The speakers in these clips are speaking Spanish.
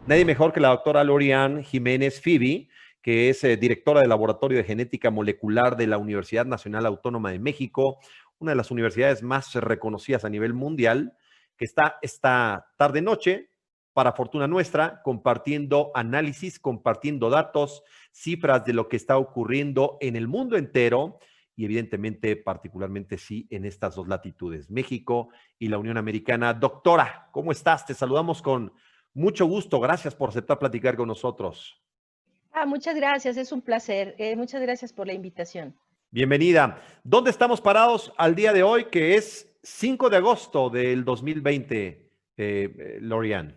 Nadie mejor que la doctora Lorian Jiménez Fibi, que es directora del Laboratorio de Genética Molecular de la Universidad Nacional Autónoma de México, una de las universidades más reconocidas a nivel mundial, que está esta tarde-noche, para fortuna nuestra, compartiendo análisis, compartiendo datos, cifras de lo que está ocurriendo en el mundo entero y evidentemente, particularmente sí, en estas dos latitudes, México y la Unión Americana. Doctora, ¿cómo estás? Te saludamos con mucho gusto. Gracias por aceptar platicar con nosotros. Muchas gracias, es un placer. Muchas gracias por la invitación. Bienvenida. ¿Dónde estamos parados al día de hoy, que es 5 de agosto del 2020, Lorian?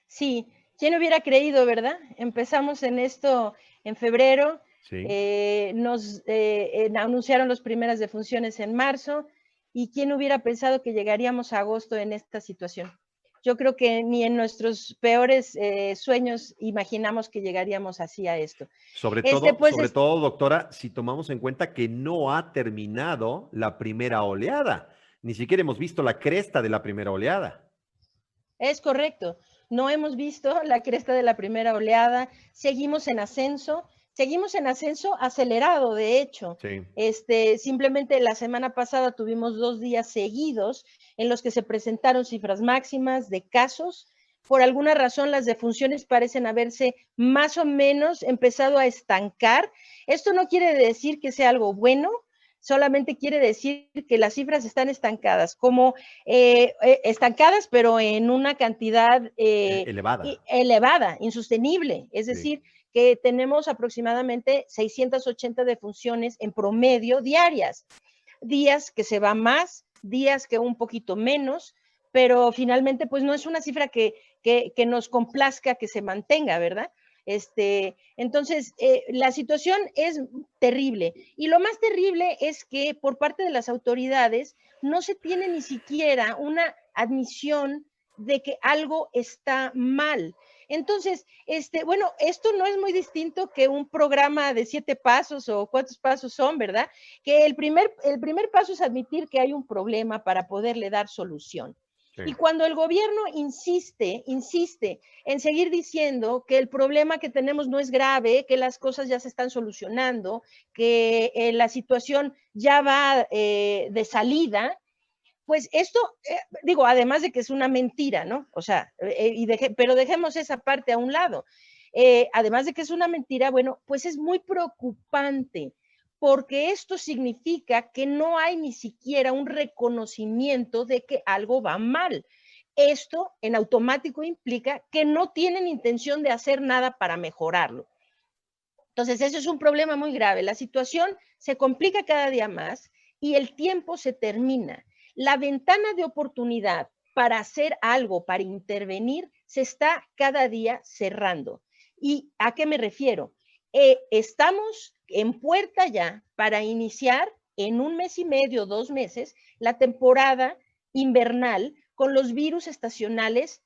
Sí, ¿quién hubiera creído, verdad? Empezamos en esto en febrero, Sí. nos anunciaron las primeras defunciones en marzo, y quién hubiera pensado que llegaríamos a agosto en esta situación. Yo creo que ni en nuestros peores sueños imaginamos que llegaríamos así a esto. Sobre Pues todo, doctora, si tomamos en cuenta que no ha terminado la primera oleada. Ni siquiera hemos visto la cresta de la primera oleada. Es correcto. No hemos visto la cresta de la primera oleada. Seguimos en ascenso acelerado, de hecho. Sí. Simplemente la semana pasada tuvimos 2 días seguidos en los que se presentaron cifras máximas de casos. Por alguna razón, las defunciones parecen haberse más o menos empezado a estancar. Esto no quiere decir que sea algo bueno, solamente quiere decir que las cifras están estancadas, estancadas, pero en una cantidad elevada, insostenible. Es decir, sí, que tenemos aproximadamente 680 defunciones en promedio diarias. Días que se va más, días que un poquito menos, pero finalmente pues no es una cifra que nos complazca que se mantenga, ¿verdad? Entonces, la situación es terrible, y lo más terrible es que por parte de las autoridades no se tiene ni siquiera una admisión de que algo está mal. Entonces, bueno, esto no es muy distinto que un programa de 7 pasos o cuántos pasos son, ¿verdad? Que el primer paso es admitir que hay un problema para poderle dar solución. Sí. Y cuando el gobierno insiste en seguir diciendo que el problema que tenemos no es grave, que las cosas ya se están solucionando, que la situación ya va de salida, pues esto, digo, además de que es una mentira, ¿no? O sea, pero dejemos esa parte a un lado. Además de que es una mentira, bueno, pues es muy preocupante, porque esto significa que no hay ni siquiera un reconocimiento de que algo va mal. Esto en automático implica que no tienen intención de hacer nada para mejorarlo. Entonces, eso es un problema muy grave. La situación se complica cada día más y el tiempo se termina. La ventana de oportunidad para hacer algo, para intervenir, se está cada día cerrando. ¿Y a qué me refiero? Estamos en puerta ya para iniciar en 1 mes y medio, 2 meses, la temporada invernal con los virus estacionales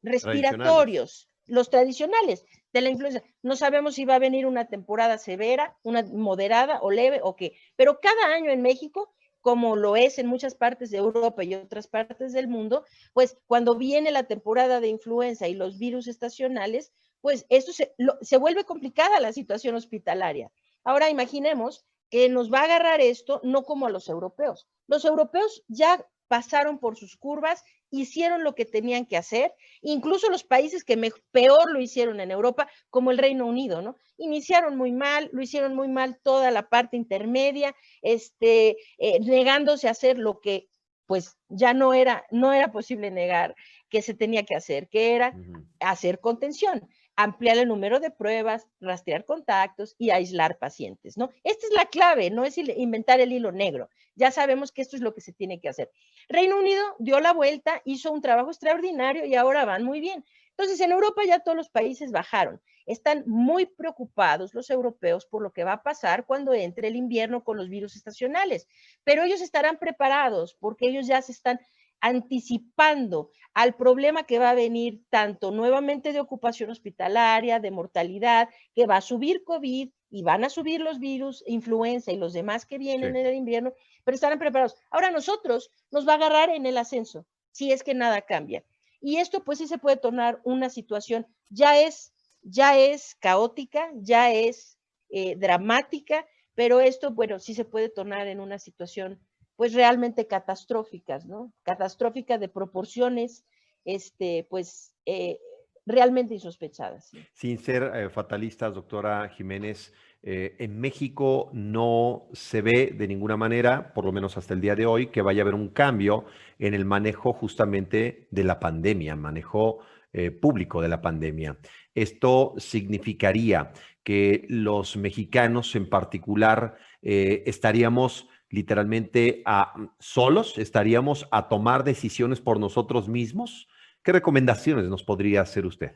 respiratorios, los tradicionales de la influenza. No sabemos si va a venir una temporada severa, una moderada o leve o qué, pero cada año en México, como lo es en muchas partes de Europa y otras partes del mundo, pues cuando viene la temporada de influenza y los virus estacionales, pues esto se vuelve complicada la situación hospitalaria. Ahora imaginemos que nos va a agarrar esto no como a los europeos. Los europeos ya pasaron por sus curvas, hicieron lo que tenían que hacer, incluso los países que peor lo hicieron en Europa, como el Reino Unido, ¿no? Iniciaron muy mal, lo hicieron muy mal toda la parte intermedia, negándose a hacer lo que pues ya no era posible negar que se tenía que hacer, que era hacer contención, ampliar el número de pruebas, rastrear contactos y aislar pacientes, ¿no? Esta es la clave, no es inventar el hilo negro. Ya sabemos que esto es lo que se tiene que hacer. Reino Unido dio la vuelta, hizo un trabajo extraordinario y ahora van muy bien. Entonces, en Europa ya todos los países bajaron. Están muy preocupados los europeos por lo que va a pasar cuando entre el invierno con los virus estacionales, pero ellos estarán preparados porque ellos ya se están anticipando al problema que va a venir tanto nuevamente de ocupación hospitalaria, de mortalidad, que va a subir COVID y van a subir los virus, influenza y los demás que vienen en el invierno, pero estarán preparados. Ahora nosotros nos va a agarrar en el ascenso, si es que nada cambia. Y esto pues sí se puede tornar una situación, ya es caótica, ya es dramática, pero esto, bueno, sí se puede tornar en una situación pues realmente catastróficas, ¿no? Catastrófica de proporciones, pues realmente insospechadas. ¿Sí? Sin ser fatalistas, doctora Jiménez, en México no se ve de ninguna manera, por lo menos hasta el día de hoy, que vaya a haber un cambio en el manejo justamente de la pandemia, manejo público de la pandemia. Esto significaría que los mexicanos en particular estaríamos literalmente solos, estaríamos a tomar decisiones por nosotros mismos. ¿Qué recomendaciones nos podría hacer usted?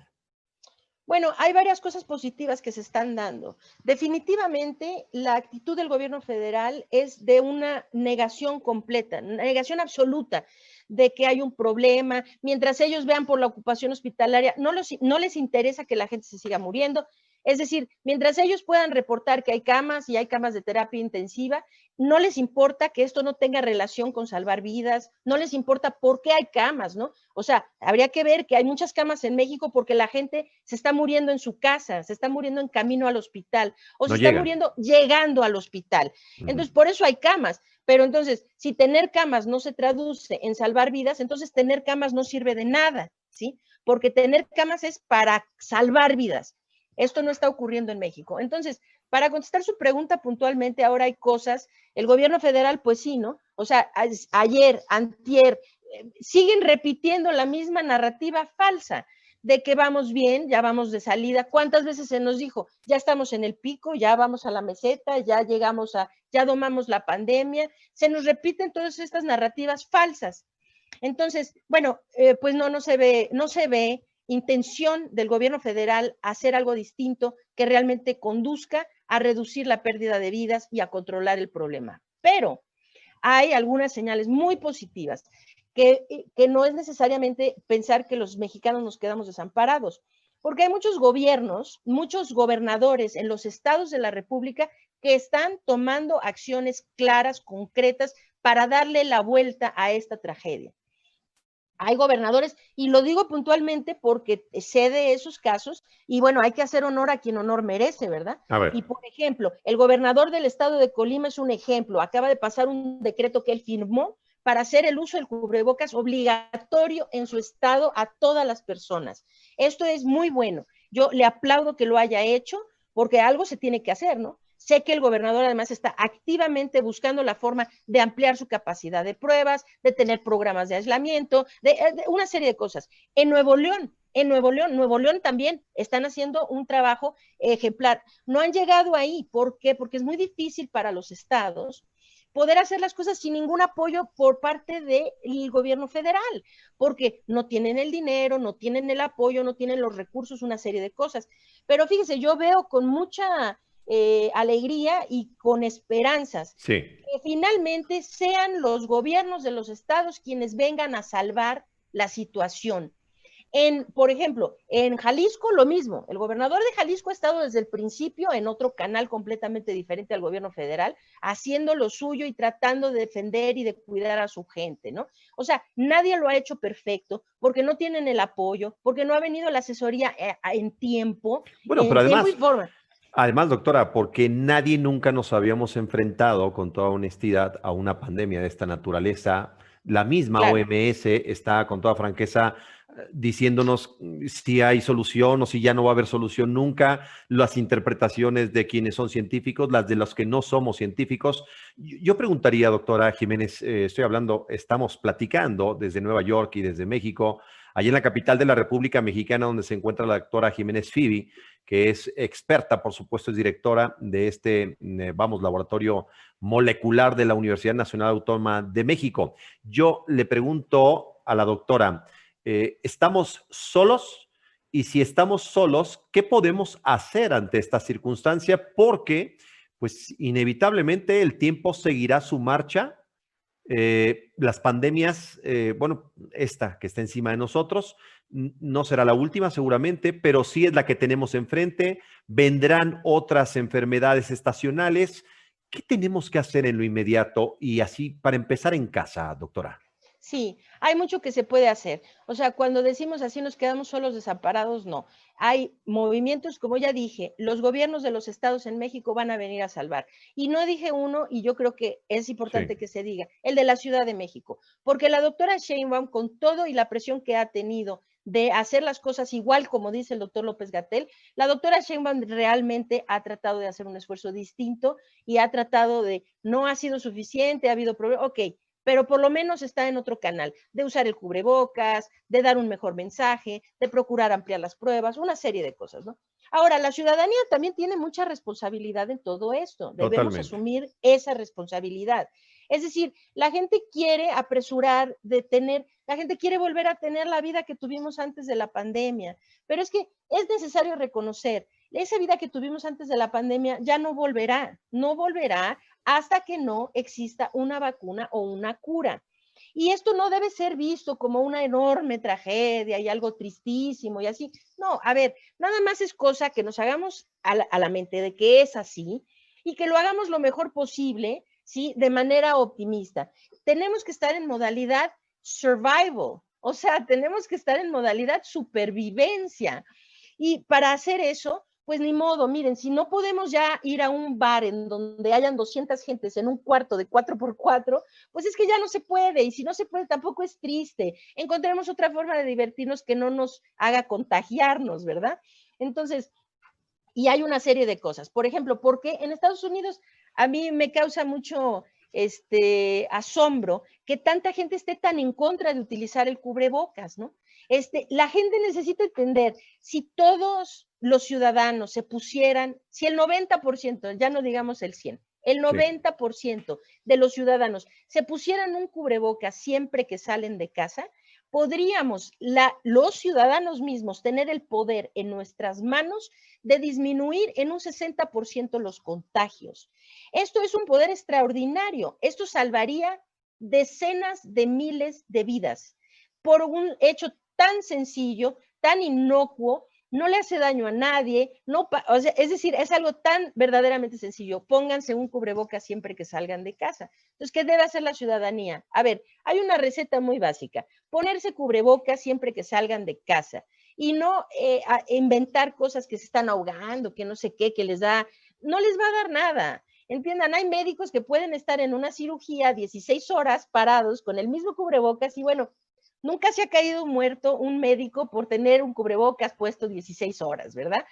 Bueno, hay varias cosas positivas que se están dando. Definitivamente, la actitud del gobierno federal es de una negación completa, negación absoluta de que hay un problema. Mientras ellos vean por la ocupación hospitalaria, no les interesa que la gente se siga muriendo. Es decir, mientras ellos puedan reportar que hay camas y hay camas de terapia intensiva, no les importa que esto no tenga relación con salvar vidas, no les importa por qué hay camas, ¿no? O sea, habría que ver que hay muchas camas en México porque la gente se está muriendo en su casa, se está muriendo en camino al hospital o No se está llegan. muriendo llegando al hospital. Entonces, por eso hay camas. Pero entonces, si tener camas no se traduce en salvar vidas, entonces tener camas no sirve de nada, ¿sí? Porque tener camas es para salvar vidas. Esto no está ocurriendo en México. Entonces, para contestar su pregunta puntualmente, ahora hay cosas, el gobierno federal, pues sí, ¿no? O sea, ayer, antier, siguen repitiendo la misma narrativa falsa de que vamos bien, ya vamos de salida. ¿Cuántas veces se nos dijo, ya estamos en el pico, ya vamos a la meseta, ya llegamos ya domamos la pandemia? Se nos repiten todas estas narrativas falsas. Entonces, bueno, pues no se ve intención del gobierno federal a hacer algo distinto que realmente conduzca a reducir la pérdida de vidas y a controlar el problema. Pero hay algunas señales muy positivas que no es necesariamente pensar que los mexicanos nos quedamos desamparados, porque hay muchos gobiernos, muchos gobernadores en los estados de la República que están tomando acciones claras, concretas, para darle la vuelta a esta tragedia. Hay gobernadores, y lo digo puntualmente porque sé de esos casos, y bueno, hay que hacer honor a quien honor merece, ¿verdad? A ver. Y por ejemplo, el gobernador del estado de Colima es un ejemplo, acaba de pasar un decreto que él firmó para hacer el uso del cubrebocas obligatorio en su estado a todas las personas. Esto es muy bueno. Yo le aplaudo que lo haya hecho, porque algo se tiene que hacer, ¿no? Sé que el gobernador además está activamente buscando la forma de ampliar su capacidad de pruebas, de tener programas de aislamiento, de una serie de cosas. En Nuevo León también están haciendo un trabajo ejemplar. No han llegado ahí. ¿Por qué? Porque es muy difícil para los estados poder hacer las cosas sin ningún apoyo por parte del gobierno federal, porque no tienen el dinero, no tienen el apoyo, no tienen los recursos, una serie de cosas. Pero fíjese, yo veo con mucha alegría y con esperanzas Sí. que finalmente sean los gobiernos de los estados quienes vengan a salvar la situación. Por ejemplo, en Jalisco lo mismo. El gobernador de Jalisco ha estado desde el principio en otro canal completamente diferente al gobierno federal, haciendo lo suyo y tratando de defender y de cuidar a su gente, ¿no? O sea, nadie lo ha hecho perfecto porque no tienen el apoyo, porque no ha venido la asesoría en tiempo, bueno, pero tiempo y forma. Además, doctora, porque nadie nunca nos habíamos enfrentado, con toda honestidad, a una pandemia de esta naturaleza. La misma Claro. OMS está, con toda franqueza, diciéndonos si hay solución o si ya no va a haber solución nunca. Las interpretaciones de quienes son científicos, las de los que no somos científicos. Yo preguntaría, doctora Jiménez, estamos platicando desde Nueva York y desde México, allí en la capital de la República Mexicana, donde se encuentra la doctora Jiménez Fibi, que es experta, por supuesto, es directora de este, laboratorio molecular de la Universidad Nacional Autónoma de México. Yo le pregunto a la doctora, ¿estamos solos? Y si estamos solos, ¿qué podemos hacer ante esta circunstancia? Porque, pues, inevitablemente el tiempo seguirá su marcha. Las pandemias, esta que está encima de nosotros, no será la última seguramente, pero sí es la que tenemos enfrente. Vendrán otras enfermedades estacionales. ¿Qué tenemos que hacer en lo inmediato? Y así, para empezar en casa, doctora. Sí, hay mucho que se puede hacer. O sea, cuando decimos así nos quedamos solos desamparados, no. Hay movimientos, como ya dije, los gobiernos de los estados en México van a venir a salvar. Y no dije uno, y yo creo que es importante que se diga, el de la Ciudad de México, porque la doctora Sheinbaum, con todo y la presión que ha tenido de hacer las cosas igual como dice el doctor López-Gatell, la doctora Sheinbaum realmente ha tratado de hacer un esfuerzo distinto y ha tratado de, no ha sido suficiente, ha habido problemas, ok, pero por lo menos está en otro canal, de usar el cubrebocas, de dar un mejor mensaje, de procurar ampliar las pruebas, una serie de cosas, ¿no? Ahora, la ciudadanía también tiene mucha responsabilidad en todo esto, debemos asumir esa responsabilidad. Es decir, la gente quiere apresurar, la gente quiere volver a tener la vida que tuvimos antes de la pandemia, pero es que es necesario reconocer, esa vida que tuvimos antes de la pandemia ya no volverá hasta que no exista una vacuna o una cura. Y esto no debe ser visto como una enorme tragedia y algo tristísimo y así. No, a ver, nada más es cosa que nos hagamos a la mente de que es así y que lo hagamos lo mejor posible, ¿sí? De manera optimista. Tenemos que estar en modalidad survival, o sea, tenemos que estar en modalidad supervivencia. Y para hacer eso, pues ni modo, miren, si no podemos ya ir a un bar en donde hayan 200 gentes en un cuarto de 4x4, pues es que ya no se puede, y si no se puede tampoco es triste. Encontremos otra forma de divertirnos que no nos haga contagiarnos, ¿verdad? Entonces, y hay una serie de cosas. Por ejemplo, porque en Estados Unidos a mí me causa mucho asombro que tanta gente esté tan en contra de utilizar el cubrebocas, ¿no? La gente necesita entender, si todos los ciudadanos se pusieran, si el 90%, ya no digamos el 100, el 90% de los ciudadanos se pusieran un cubrebocas siempre que salen de casa, podríamos los ciudadanos mismos tener el poder en nuestras manos de disminuir en un 60% los contagios. Esto es un poder extraordinario. Esto salvaría decenas de miles de vidas por un hecho tan sencillo, tan inocuo, no le hace daño a nadie, no, o sea, es decir, es algo tan verdaderamente sencillo. Pónganse un cubrebocas siempre que salgan de casa. Entonces, ¿qué debe hacer la ciudadanía? A ver, hay una receta muy básica. Ponerse cubrebocas siempre que salgan de casa y no inventar cosas que se están ahogando, que no sé qué, que les da, no les va a dar nada. Entiendan, hay médicos que pueden estar en una cirugía 16 horas parados con el mismo cubrebocas y bueno, nunca se ha caído muerto un médico por tener un cubrebocas puesto 16 horas, ¿verdad?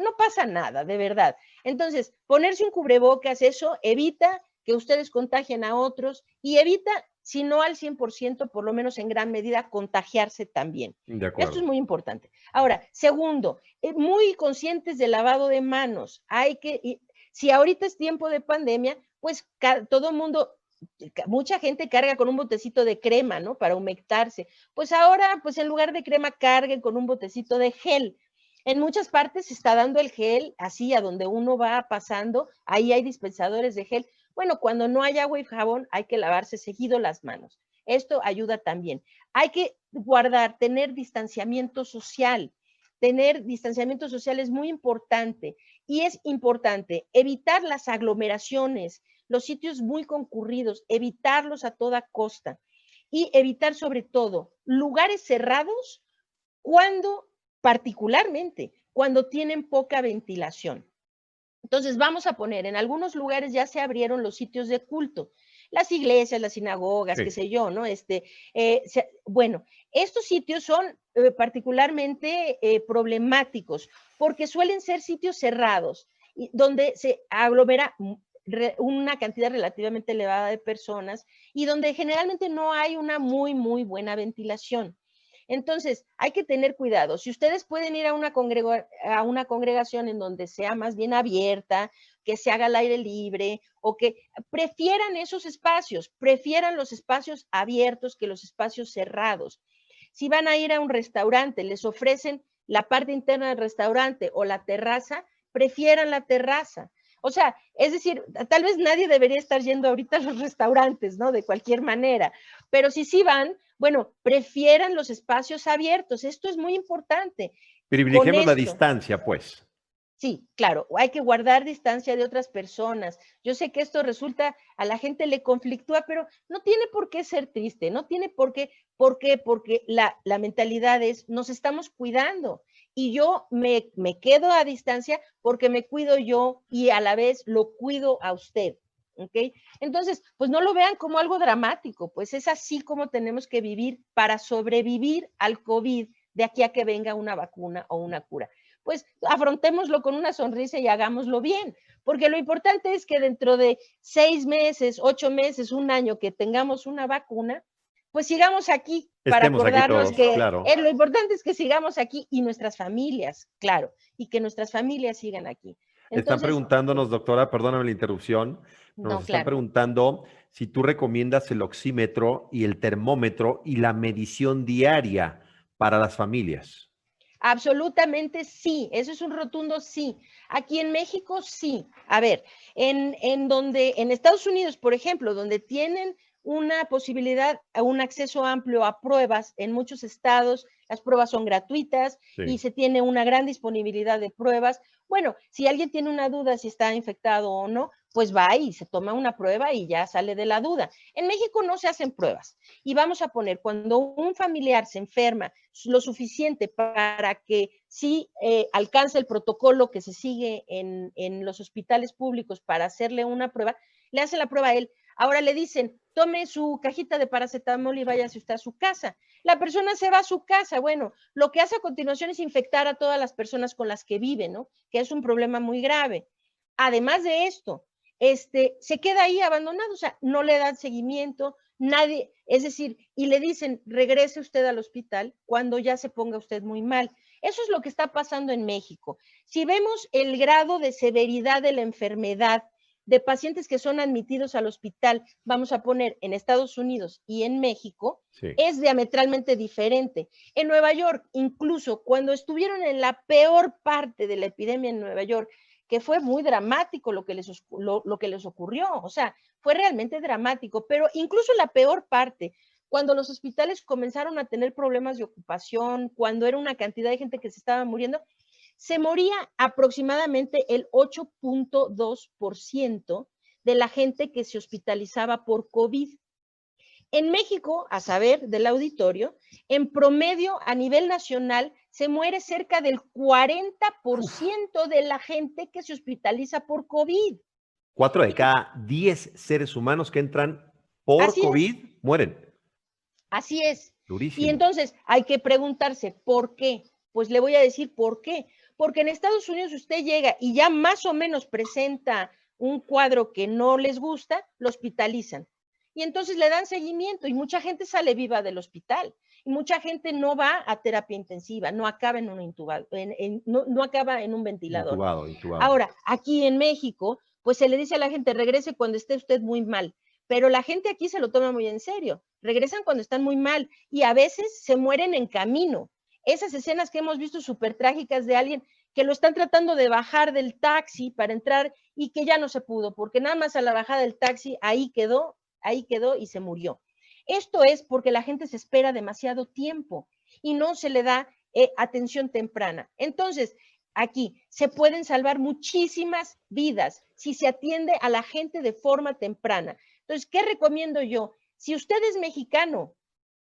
No pasa nada, de verdad. Entonces, ponerse un cubrebocas, eso evita que ustedes contagien a otros y evita, si no al 100%, por lo menos en gran medida, contagiarse también. De acuerdo. Esto es muy importante. Ahora, segundo, muy conscientes del lavado de manos. Si ahorita es tiempo de pandemia, pues todo el mundo, mucha gente carga con un botecito de crema, ¿no? Para humectarse. Pues ahora, pues en lugar de crema, carguen con un botecito de gel. En muchas partes se está dando el gel así a donde uno va pasando, ahí hay dispensadores de gel. Bueno, cuando no hay agua y jabón, hay que lavarse seguido las manos. Esto ayuda también. Hay que tener distanciamiento social. Tener distanciamiento social es muy importante y es importante evitar las aglomeraciones, los sitios muy concurridos, evitarlos a toda costa y evitar sobre todo lugares cerrados particularmente cuando tienen poca ventilación. Entonces vamos a poner, en algunos lugares ya se abrieron los sitios de culto, las iglesias, las sinagogas, qué sé yo, ¿no? Bueno, estos sitios son particularmente problemáticos porque suelen ser sitios cerrados donde se aglomera una cantidad relativamente elevada de personas y donde generalmente no hay una muy, muy buena ventilación. Entonces, hay que tener cuidado. Si ustedes pueden ir a una congregación en donde sea más bien abierta, que se haga al aire libre o que prefieran esos espacios, prefieran los espacios abiertos que los espacios cerrados. Si van a ir a un restaurante, les ofrecen la parte interna del restaurante o la terraza, prefieran la terraza. O sea, es decir, tal vez nadie debería estar yendo ahorita a los restaurantes, ¿no? De cualquier manera, pero si sí van, bueno, prefieran los espacios abiertos. Esto es muy importante. Privilegiemos la distancia, pues. Sí, claro, hay que guardar distancia de otras personas. Yo sé que esto resulta, a la gente le conflictúa, pero no tiene por qué ser triste, no tiene por qué, porque la mentalidad es, nos estamos cuidando y yo me quedo a distancia porque me cuido yo y a la vez lo cuido a usted. ¿Ok? Entonces, pues no lo vean como algo dramático, pues es así como tenemos que vivir para sobrevivir al COVID de aquí a que venga una vacuna o una cura. Pues afrontémoslo con una sonrisa y hagámoslo bien, porque lo importante es que dentro de 6 meses, 8 meses, un año que tengamos una vacuna, pues sigamos aquí para Estemos aquí acordarnos todos, que claro. lo importante es que sigamos aquí y nuestras familias, claro, y que nuestras familias sigan aquí. Entonces, están preguntándonos, doctora, perdóname la interrupción, pero nos están preguntando si tú recomiendas el oxímetro y el termómetro y la medición diaria para las familias. Absolutamente sí, eso es un rotundo sí. Aquí en México sí. A ver, en Estados Unidos, por ejemplo, donde tienen una posibilidad, un acceso amplio a pruebas en muchos estados, las pruebas son gratuitas y se tiene una gran disponibilidad de pruebas. Bueno, si alguien tiene una duda si está infectado o no, pues va y se toma una prueba y ya sale de la duda. En México no se hacen pruebas y vamos a poner, cuando un familiar se enferma lo suficiente para que sí alcance el protocolo que se sigue en los hospitales públicos para hacerle una prueba, le hacen la prueba a él. Ahora le dicen, tome su cajita de paracetamol y váyase usted a su casa. La persona se va a su casa. Bueno, lo que hace a continuación es infectar a todas las personas con las que vive, ¿no? Que es un problema muy grave. Además de esto, se queda ahí abandonado, o sea, no le dan seguimiento, nadie, es decir, y le dicen, regrese usted al hospital cuando ya se ponga usted muy mal. Eso es lo que está pasando en México. Si vemos el grado de severidad de la enfermedad de pacientes que son admitidos al hospital, vamos a poner en Estados Unidos y en México, es diametralmente diferente. En Nueva York, incluso cuando estuvieron en la peor parte de la epidemia en Nueva York, que fue muy dramático lo que les ocurrió, o sea, fue realmente dramático, pero incluso en la peor parte, cuando los hospitales comenzaron a tener problemas de ocupación, cuando era una cantidad de gente que se estaba muriendo, se moría aproximadamente el 8.2% de la gente que se hospitalizaba por COVID. En México, a saber del auditorio, en promedio a nivel nacional se muere cerca del 40% de la gente que se hospitaliza por COVID. 4 de cada 10 seres humanos que entran por COVID mueren. Así es. Durísimo. Y entonces hay que preguntarse, ¿por qué? Pues le voy a decir por qué. Porque en Estados Unidos usted llega y ya más o menos presenta un cuadro que no les gusta, lo hospitalizan. Y entonces le dan seguimiento y mucha gente sale viva del hospital. Y mucha gente no va a terapia intensiva, no acaba en un intubado, no acaba en un ventilador. Intubado. Ahora, aquí en México, pues se le dice a la gente, regrese cuando esté usted muy mal. Pero la gente aquí se lo toma muy en serio. Regresan cuando están muy mal y a veces se mueren en camino. Esas escenas que hemos visto súper trágicas de alguien que lo están tratando de bajar del taxi para entrar y que ya no se pudo, porque nada más a la bajada del taxi ahí quedó y se murió. Esto es porque la gente se espera demasiado tiempo y no se le da atención temprana. Entonces, aquí se pueden salvar muchísimas vidas si se atiende a la gente de forma temprana. Entonces, ¿qué recomiendo yo? Si usted es mexicano,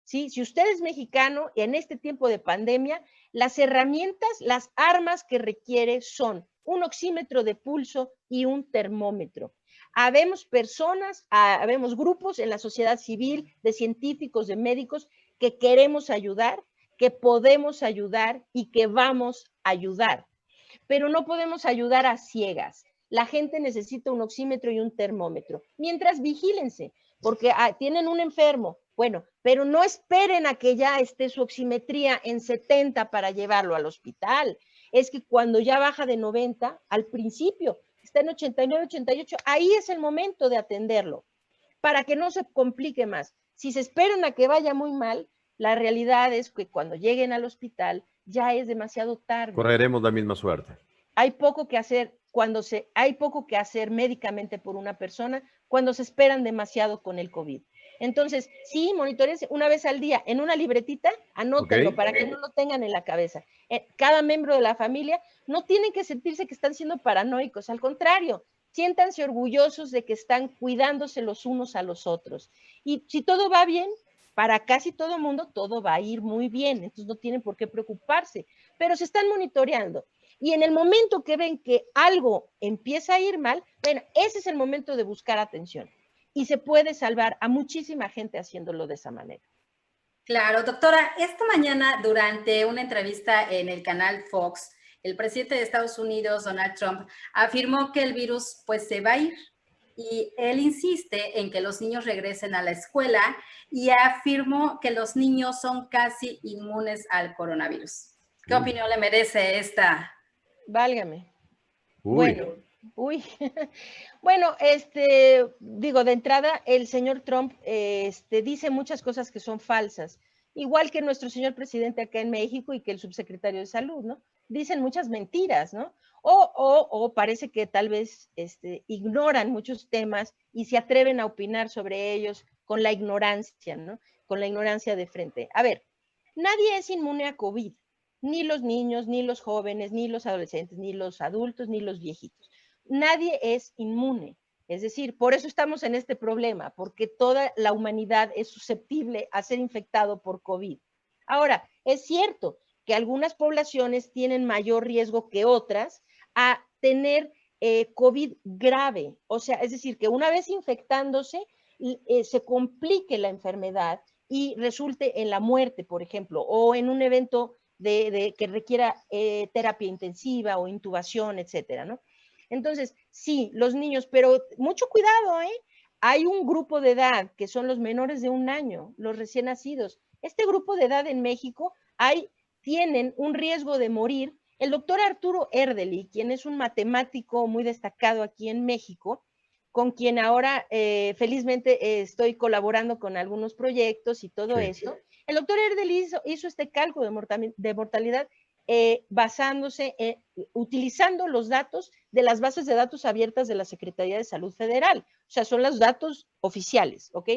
¿sí? Si usted es mexicano en este tiempo de pandemia, las herramientas, las armas que requiere son un oxímetro de pulso y un termómetro. Habemos personas, habemos grupos en la sociedad civil, de científicos, de médicos, que queremos ayudar, que podemos ayudar y que vamos a ayudar. Pero no podemos ayudar a ciegas. La gente necesita un oxímetro y un termómetro. Mientras, vigílense, porque tienen un enfermo. Bueno, pero no esperen a que ya esté su oximetría en 70 para llevarlo al hospital. Es que cuando ya baja de 90, al principio, está en 89, 88, ahí es el momento de atenderlo, para que no se complique más. Si se esperan a que vaya muy mal, la realidad es que cuando lleguen al hospital ya es demasiado tarde. Correremos la misma suerte. Hay poco que hacer hay poco que hacer médicamente por una persona cuando se esperan demasiado con el COVID. Entonces, sí, monitorense una vez al día en una libretita, anótenlo para que no lo tengan en la cabeza. Cada miembro de la familia no tienen que sentirse que están siendo paranoicos, al contrario, siéntanse orgullosos de que están cuidándose los unos a los otros. Y si todo va bien, para casi todo el mundo, todo va a ir muy bien, entonces no tienen por qué preocuparse, pero se están monitoreando. Y en el momento que ven que algo empieza a ir mal, bueno, ese es el momento de buscar atención. Y se puede salvar a muchísima gente haciéndolo de esa manera. Claro, doctora, esta mañana durante una entrevista en el canal Fox, el presidente de Estados Unidos, Donald Trump, afirmó que el virus pues se va a ir y él insiste en que los niños regresen a la escuela y afirmó que los niños son casi inmunes al coronavirus. ¿Qué opinión le merece esta? Válgame. Bueno, bueno, digo, de entrada, el señor Trump dice muchas cosas que son falsas, igual que nuestro señor presidente acá en México y que el subsecretario de Salud, ¿no? Dicen muchas mentiras, ¿no? O parece que tal vez ignoran muchos temas y se atreven a opinar sobre ellos con la ignorancia, ¿no? Con la ignorancia de frente. A ver, nadie es inmune a COVID, ni los niños, ni los jóvenes, ni los adolescentes, ni los adultos, ni los viejitos. Nadie es inmune. Es decir, por eso estamos en este problema, porque toda la humanidad es susceptible a ser infectado por COVID. Ahora, es cierto que algunas poblaciones tienen mayor riesgo que otras a tener COVID grave. O sea, es decir, que una vez infectándose, se complique la enfermedad y resulte en la muerte, por ejemplo, o en un evento que requiera terapia intensiva o intubación, etcétera, ¿no? Entonces, sí, los niños, pero mucho cuidado, ¿eh? Hay un grupo de edad que son los menores de 1 año, los recién nacidos. Este grupo de edad en México tienen un riesgo de morir. El doctor Arturo Erdely, quien es un matemático muy destacado aquí en México, con quien ahora felizmente estoy colaborando con algunos proyectos y todo esto. El doctor Erdely hizo este cálculo de mortalidad basándose, utilizando los datos de las bases de datos abiertas de la Secretaría de Salud Federal. O sea, son los datos oficiales, ¿ok?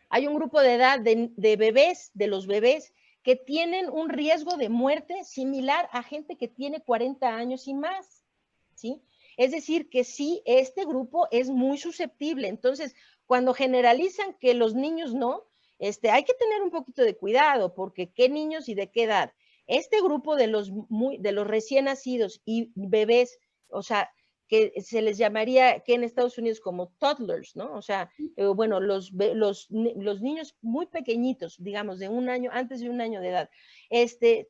Hay un grupo de edad de bebés, de los bebés, que tienen un riesgo de muerte similar a gente que tiene 40 años y más, ¿sí? Es decir, que sí, este grupo es muy susceptible. Entonces, cuando generalizan que los niños no, hay que tener un poquito de cuidado, porque qué niños y de qué edad. Este grupo de los recién nacidos y bebés, o sea, que se les llamaría que en Estados Unidos como toddlers, ¿no? O sea, bueno, los niños muy pequeñitos, digamos, de 1 año, antes de 1 año de edad,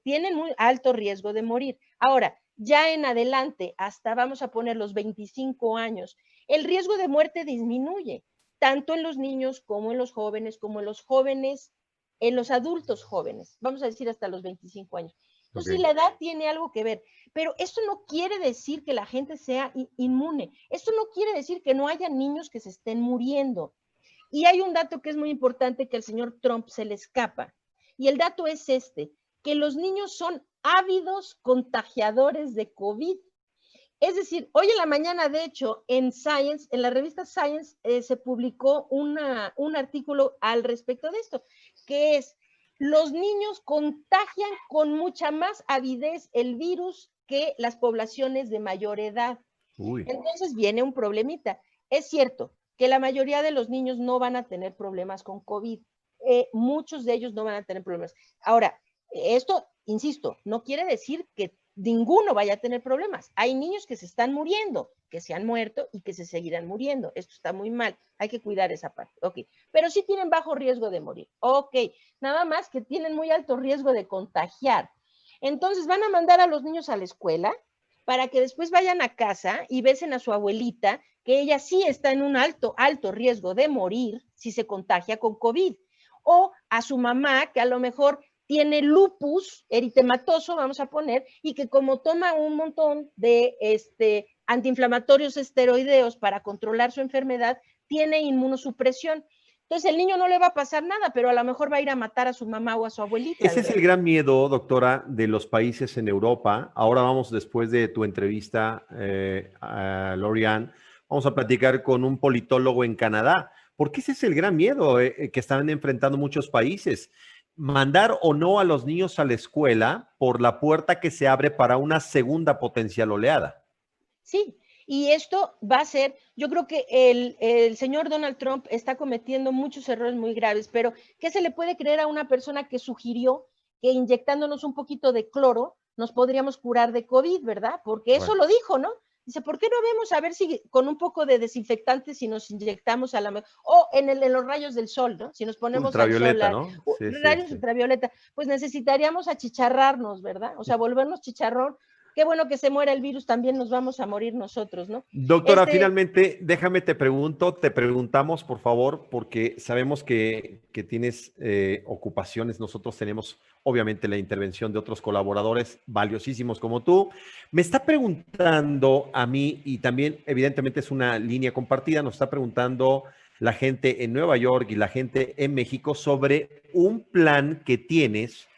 tienen muy alto riesgo de morir. Ahora, ya en adelante, hasta vamos a poner los 25 años, el riesgo de muerte disminuye, tanto en los niños como en los jóvenes, en los adultos jóvenes, vamos a decir hasta los 25 años. Entonces, sí, la edad tiene algo que ver, pero esto no quiere decir que la gente sea inmune. Esto no quiere decir que no haya niños que se estén muriendo. Y hay un dato que es muy importante que al señor Trump se le escapa. Y el dato es que los niños son ávidos contagiadores de COVID. Es decir, hoy en la mañana, de hecho, en Science, en la revista Science, se publicó un artículo al respecto de esto, que es: los niños contagian con mucha más avidez el virus que las poblaciones de mayor edad. Entonces viene un problemita. Es cierto que la mayoría de los niños no van a tener problemas con COVID. Muchos de ellos no van a tener problemas. Ahora, esto, insisto, no quiere decir que ninguno vaya a tener problemas. Hay niños que se están muriendo, que se han muerto y que se seguirán muriendo. Esto está muy mal. Hay que cuidar esa parte. Ok. Pero sí tienen bajo riesgo de morir. Ok. Nada más que tienen muy alto riesgo de contagiar. Entonces van a mandar a los niños a la escuela para que después vayan a casa y besen a su abuelita, que ella sí está en un alto riesgo de morir si se contagia con COVID. O a su mamá, que a lo mejor tiene lupus eritematoso, vamos a poner, y que como toma un montón de antiinflamatorios esteroideos para controlar su enfermedad, tiene inmunosupresión. Entonces el niño no le va a pasar nada, pero a lo mejor va a ir a matar a su mamá o a su abuelita. Ese es el gran miedo, doctora, de los países en Europa. Ahora vamos, después de tu entrevista a Lori-Ann, vamos a platicar con un politólogo en Canadá, porque ese es el gran miedo que están enfrentando muchos países. Mandar o no a los niños a la escuela por la puerta que se abre para una segunda potencial oleada. Sí, y esto va a ser, yo creo que el señor Donald Trump está cometiendo muchos errores muy graves, pero ¿qué se le puede creer a una persona que sugirió que inyectándonos un poquito de cloro nos podríamos curar de COVID, ¿verdad? Porque eso lo dijo, ¿no? Dice, ¿por qué no vemos a ver si con un poco de desinfectante si nos inyectamos a la o en los rayos del sol, ¿no? Si nos ponemos al sol, ¿no? rayos ultravioleta, pues necesitaríamos achicharrarnos, ¿verdad? O sea, volvernos chicharrón. Qué bueno que se muera el virus, también nos vamos a morir nosotros, ¿no? Doctora, finalmente, déjame te preguntamos, por favor, porque sabemos que tienes ocupaciones. Nosotros tenemos, obviamente, la intervención de otros colaboradores valiosísimos como tú. Me está preguntando a mí, y también, evidentemente, es una línea compartida, nos está preguntando la gente en Nueva York y la gente en México sobre un plan que tienes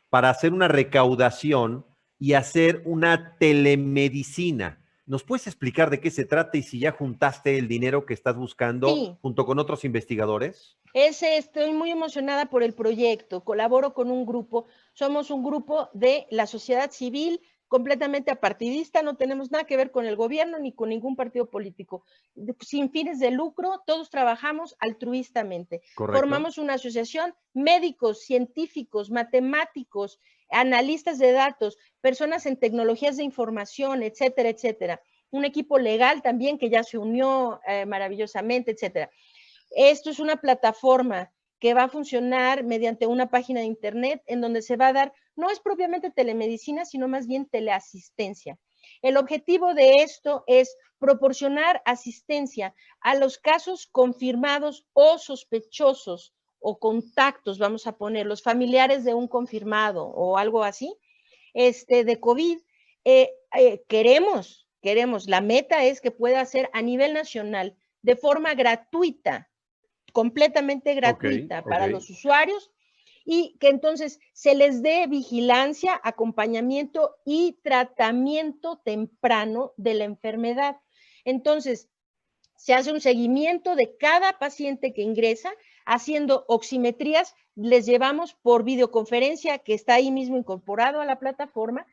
para hacer una recaudación y hacer una telemedicina. ¿Nos puedes explicar de qué se trata y si ya juntaste el dinero que estás buscando junto con otros investigadores? Estoy muy emocionada por el proyecto. Colaboro con un grupo. Somos un grupo de la sociedad civil completamente apartidista. No tenemos nada que ver con el gobierno ni con ningún partido político. Sin fines de lucro, todos trabajamos altruistamente. Correcto. Formamos una asociación, médicos, científicos, matemáticos, analistas de datos, personas en tecnologías de información, etcétera, etcétera. Un equipo legal también que ya se unió maravillosamente, etcétera. Esto es una plataforma que va a funcionar mediante una página de internet en donde se va a dar, no es propiamente telemedicina, sino más bien teleasistencia. El objetivo de esto es proporcionar asistencia a los casos confirmados o sospechosos o contactos, vamos a poner, los familiares de un confirmado o algo así, de COVID. Queremos, la meta es que pueda ser a nivel nacional de forma gratuita, completamente gratuita para los usuarios y que entonces se les dé vigilancia, acompañamiento y tratamiento temprano de la enfermedad. Entonces, se hace un seguimiento de cada paciente que ingresa, haciendo oximetrías, les llevamos por videoconferencia que está ahí mismo incorporado a la plataforma,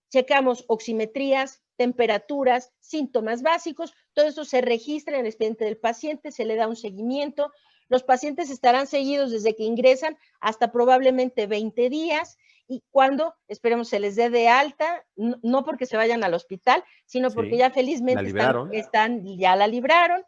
checamos oximetrías, temperaturas, síntomas básicos, todo eso se registra en el expediente del paciente, se le da un seguimiento, los pacientes estarán seguidos desde que ingresan hasta probablemente 20 días y cuando, esperemos, se les dé de alta, no porque se vayan al hospital, sino porque ya felizmente ya la libraron.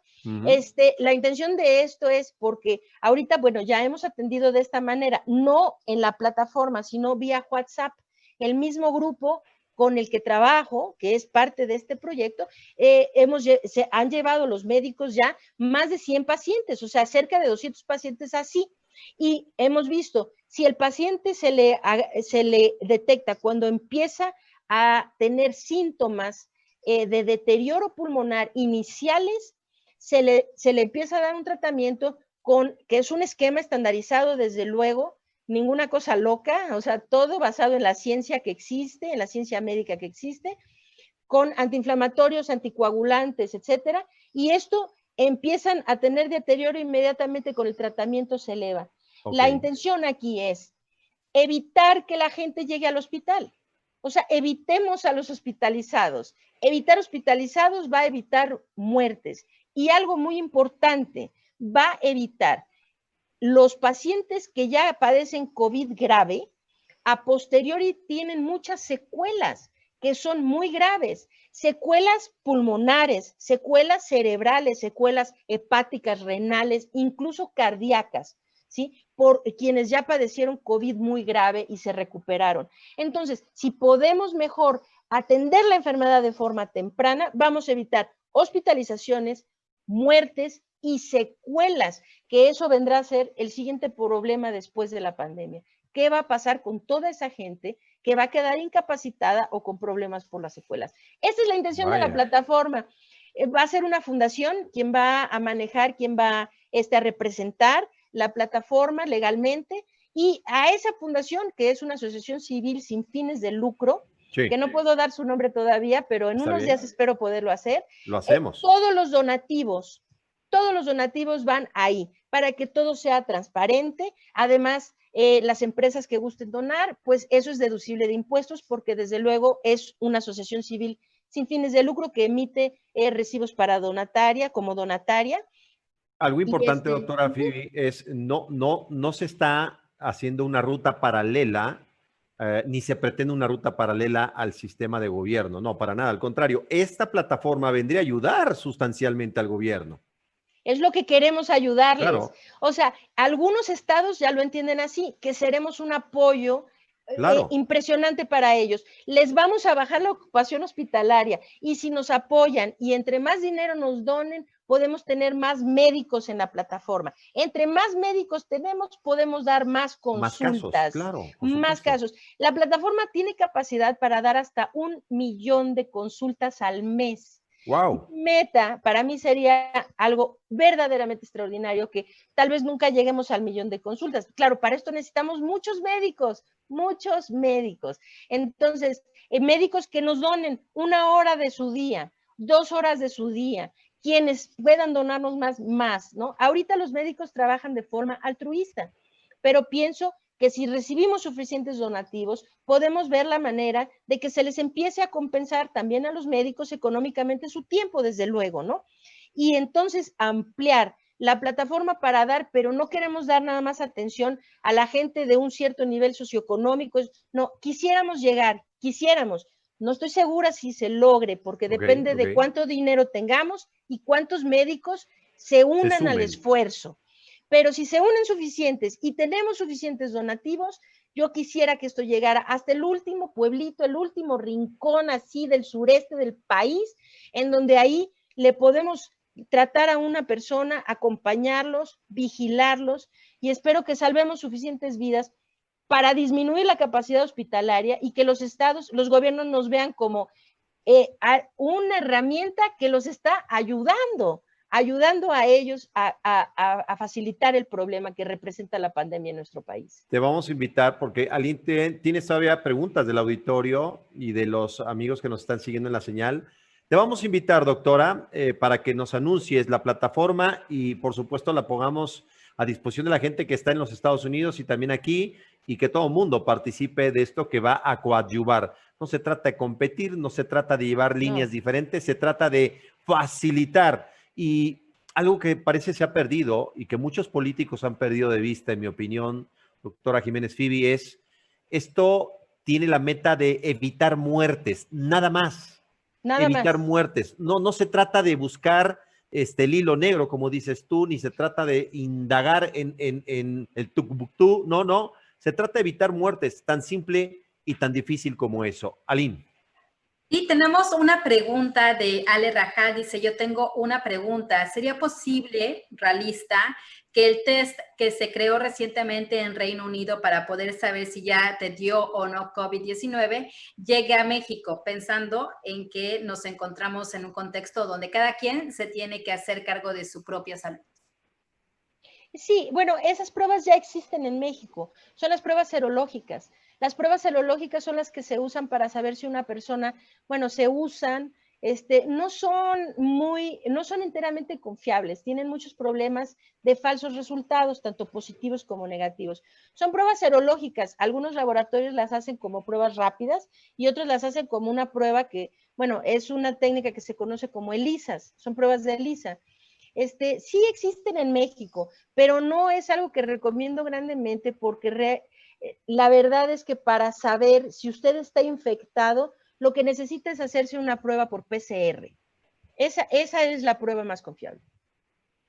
La intención de esto es porque ahorita, bueno, ya hemos atendido de esta manera, no en la plataforma, sino vía WhatsApp. El mismo grupo con el que trabajo, que es parte de este proyecto, se han llevado los médicos ya más de 100 pacientes, o sea, cerca de 200 pacientes así. Y hemos visto, si el paciente se le detecta cuando empieza a tener síntomas de deterioro pulmonar iniciales, se le empieza a dar un tratamiento que es un esquema estandarizado, desde luego, ninguna cosa loca, o sea, todo basado en la ciencia que existe, en la ciencia médica que existe, con antiinflamatorios, anticoagulantes, etcétera, y esto empiezan a tener deterioro inmediatamente con el tratamiento se eleva. La intención aquí es evitar que la gente llegue al hospital. O sea, evitemos a los hospitalizados. Evitar hospitalizados va a evitar muertes. Y algo muy importante, va a evitar los pacientes que ya padecen COVID grave, a posteriori tienen muchas secuelas que son muy graves, secuelas pulmonares, secuelas cerebrales, secuelas hepáticas, renales, incluso cardíacas, ¿sí? Por quienes ya padecieron COVID muy grave y se recuperaron. Entonces, si podemos mejor atender la enfermedad de forma temprana, vamos a evitar hospitalizaciones, muertes y secuelas, que eso vendrá a ser el siguiente problema después de la pandemia. ¿Qué va a pasar con toda esa gente que va a quedar incapacitada o con problemas por las secuelas? Esa es la intención de la plataforma. Va a ser una fundación quien va a manejar, quien va a representar la plataforma legalmente, y a esa fundación, que es una asociación civil sin fines de lucro, que no puedo dar su nombre todavía, pero en unos días espero poderlo hacer. Lo hacemos. Todos los donativos todos los donativos van ahí, para que todo sea transparente. Además, las empresas que gusten donar, pues eso es deducible de impuestos, porque desde luego es una asociación civil sin fines de lucro que emite recibos para donataria, como donataria. Algo importante, doctora Phoebe, es no se está haciendo una ruta paralela, ni se pretende una ruta paralela al sistema de gobierno. No, para nada. Al contrario, esta plataforma vendría a ayudar sustancialmente al gobierno. Es lo que queremos ayudarles. Claro. O sea, algunos estados ya lo entienden así, que seremos un apoyo impresionante para ellos. Les vamos a bajar la ocupación hospitalaria y si nos apoyan y entre más dinero nos donen, podemos tener más médicos en la plataforma. Entre más médicos tenemos, podemos dar más consultas. Más casos. La plataforma tiene capacidad para dar hasta 1 millón de consultas al mes. Wow. Meta, para mí sería algo verdaderamente extraordinario, que tal vez nunca lleguemos al 1 millón de consultas. Claro, para esto necesitamos muchos médicos. Entonces, médicos que nos donen 1 hora de su día, 2 horas de su día, quienes puedan donarnos más, ¿no? Ahorita los médicos trabajan de forma altruista, pero pienso que si recibimos suficientes donativos, podemos ver la manera de que se les empiece a compensar también a los médicos económicamente su tiempo, desde luego, ¿no? Y entonces ampliar la plataforma para dar, pero no queremos dar nada más atención a la gente de un cierto nivel socioeconómico, no, quisiéramos, no estoy segura si se logre, porque depende de cuánto dinero tengamos y cuántos médicos se unan al esfuerzo. Pero si se unen suficientes y tenemos suficientes donativos, yo quisiera que esto llegara hasta el último pueblito, el último rincón así del sureste del país, en donde ahí le podemos tratar a una persona, acompañarlos, vigilarlos, y espero que salvemos suficientes vidas para disminuir la capacidad hospitalaria y que los estados, los gobiernos nos vean como una herramienta que los está ayudando a ellos a facilitar el problema que representa la pandemia en nuestro país. Te vamos a invitar porque alguien tienes todavía preguntas del auditorio y de los amigos que nos están siguiendo en la señal. Te vamos a invitar, doctora, para que nos anuncies la plataforma y por supuesto la pongamos a disposición de la gente que está en los Estados Unidos y también aquí, y que todo el mundo participe de esto que va a coadyuvar. No se trata de competir, no se trata de llevar líneas diferentes, se trata de facilitar. Y algo que parece se ha perdido y que muchos políticos han perdido de vista, en mi opinión, doctora Jiménez Phoebe, es esto tiene la meta de evitar muertes, nada más. Evitar muertes. No se trata de buscar el hilo negro, como dices tú, ni se trata de indagar en el Tucbuctú, no. Se trata de evitar muertes, tan simple y tan difícil como eso. Aline. Y tenemos una pregunta de Ale Rajal, dice, yo tengo una pregunta, ¿sería posible, realista, que el test que se creó recientemente en Reino Unido para poder saber si ya te dio o no COVID-19 llegue a México, pensando en que nos encontramos en un contexto donde cada quien se tiene que hacer cargo de su propia salud? Sí, bueno, esas pruebas ya existen en México, son las pruebas serológicas. Las pruebas serológicas son las que se usan para saber si una persona, bueno, se usan, no son enteramente confiables, tienen muchos problemas de falsos resultados, tanto positivos como negativos. Son pruebas serológicas, algunos laboratorios las hacen como pruebas rápidas y otros las hacen como una prueba que, bueno, es una técnica que se conoce como ELISAs, son pruebas de ELISA. Sí existen en México, pero no es algo que recomiendo grandemente porque la verdad es que para saber si usted está infectado, lo que necesita es hacerse una prueba por PCR. Esa es la prueba más confiable.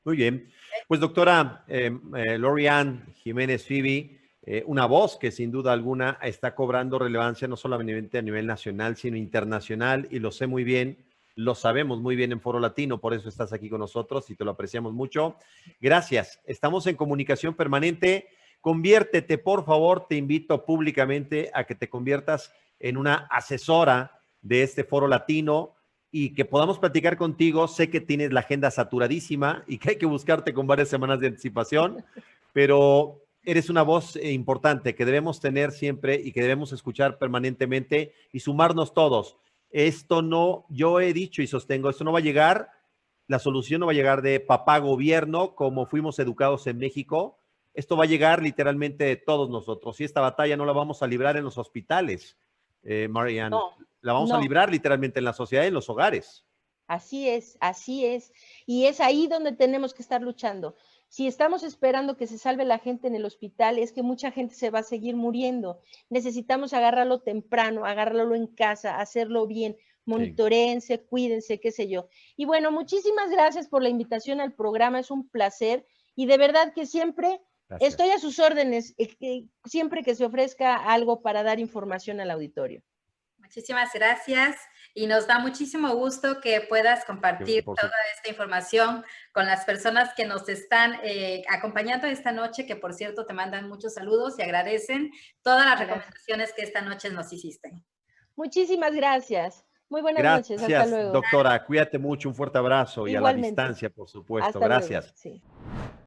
Muy bien. Pues doctora Lori-Ann Jiménez Phoebe, una voz que sin duda alguna está cobrando relevancia no solamente a nivel nacional, sino internacional, y lo sé muy bien. Lo sabemos muy bien en Foro Latino, por eso estás aquí con nosotros y te lo apreciamos mucho. Gracias. Estamos en comunicación permanente. Conviértete, por favor, te invito públicamente a que te conviertas en una asesora de este Foro Latino y que podamos platicar contigo. Sé que tienes la agenda saturadísima y que hay que buscarte con varias semanas de anticipación, pero eres una voz importante que debemos tener siempre y que debemos escuchar permanentemente y sumarnos todos. Esto no, yo he dicho y sostengo, esto no va a llegar, La solución no va a llegar de papá gobierno, como fuimos educados en México. Esto va a llegar literalmente de todos nosotros. Y esta batalla no la vamos a librar en los hospitales, Marianne. No, la vamos a librar literalmente en la sociedad y en los hogares. Así es, así es. Y es ahí donde tenemos que estar luchando. Si estamos esperando que se salve la gente en el hospital, es que mucha gente se va a seguir muriendo. Necesitamos agarrarlo temprano, agarrarlo en casa, hacerlo bien. Monitoreense, cuídense, qué sé yo. Y bueno, muchísimas gracias por la invitación al programa. Es un placer. Y de verdad que siempre estoy a sus órdenes, siempre que se ofrezca algo para dar información al auditorio. Muchísimas gracias y nos da muchísimo gusto que puedas compartir toda esta información con las personas que nos están acompañando esta noche, que por cierto te mandan muchos saludos y agradecen todas las recomendaciones que esta noche nos hiciste. Muchísimas gracias. Muy buenas noches. Hasta luego. Doctora, cuídate mucho, un fuerte abrazo. Igualmente. Y a la distancia, por supuesto. Hasta gracias. Luego. Sí.